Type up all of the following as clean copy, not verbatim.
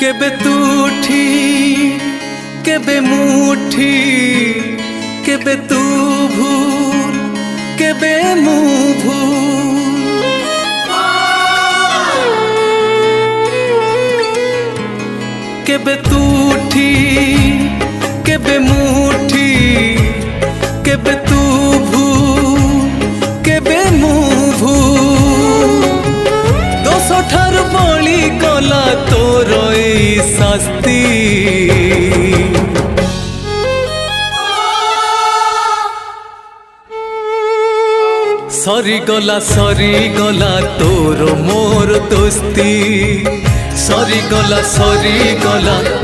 केबे तू ठीक केबे मुठी केबे तू भूल केबे मु भूल केबे तू ठीक केबे मुठी केबे तू भूल केबे मु भूल दोष ठार बली गला तोर ई शास्ति सरी गला तोर मोर दोस्ती सरी गला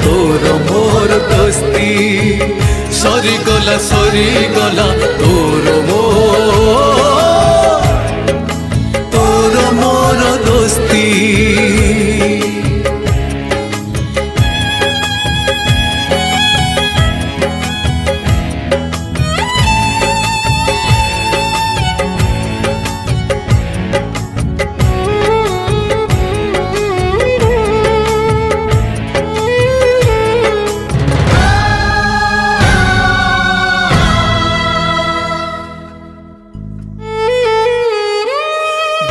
तोर मोर दोस्ती सरी गला तोर मोर दोस्ती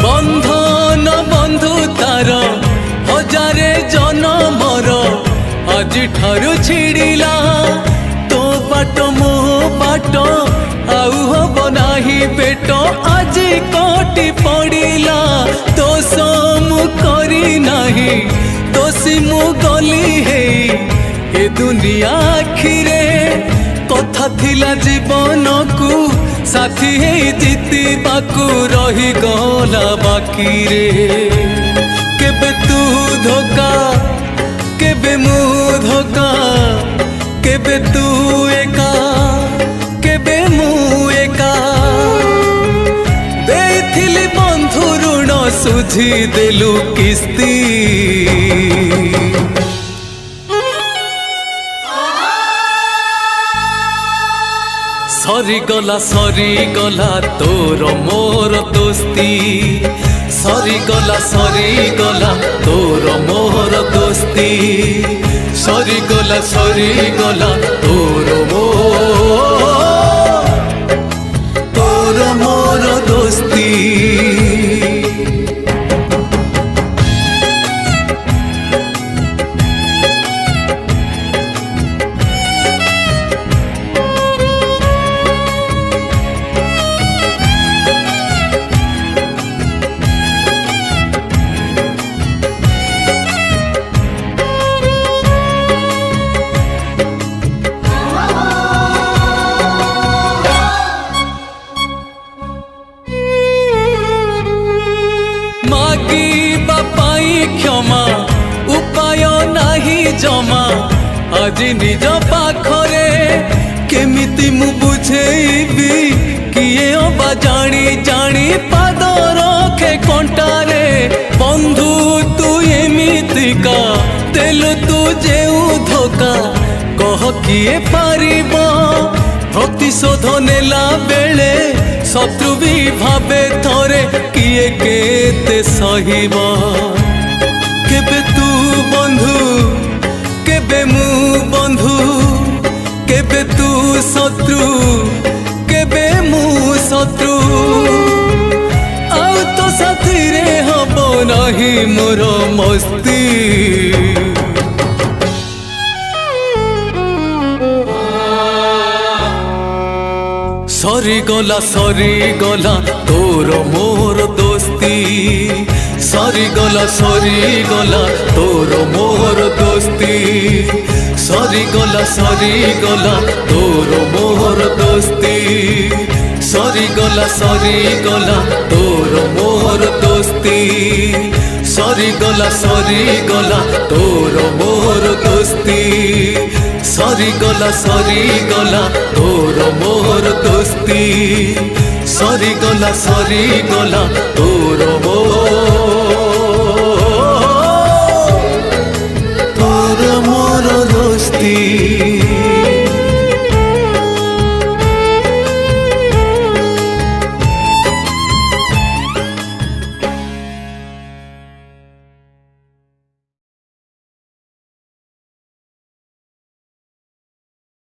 बंधन बंधु तार हजारे जनमर आज ठारू छिड़िला तो बाट मो बाट आउ हब नाही पेट आज कटी पड़िला तो समु करी नाही दोषी मु गली हे ए दुनिया आखिरे कथा थिला जीवन को साथी है जीती बाकू रही गला बाकी रे केबे तू धोखा केबे मु धोखा केबे तू एका केबे मु एका देथिली बंधु ऋण सुझी देलु किस्ती सरी गला तोर मोर दोस्ती सरी गला तोर मोर दोस्ती सरी गला तोर मोर दोस्ती क्षमा उपाय नाही जमा आज निज पाखरे केमिति मु बुझेबी किए अबा जानी जानी पाद रखे कंटारे बंधु तू एमितिका तेल तू जेउ धोका कह किए पारिब प्रतिशोध नेला बेले शत्रु भी भावे थरे किए केते सहिबा केबे तू बंधु केबे मु बंधु केबे तू शत्रु केबे मु शत्रु आउ तो साथी रे हब नाही मोर मस्ती सरी गला तोर मोर दोस्ती सरी गला तोर मोर दोस्ती सरी गला तोर मोर दोस्ती सरी गला तोर मोर दोस्ती सरी गला तोर मोर दोस्ती सरी गला तोर मोर दोस्ती सरी गला तोर मोर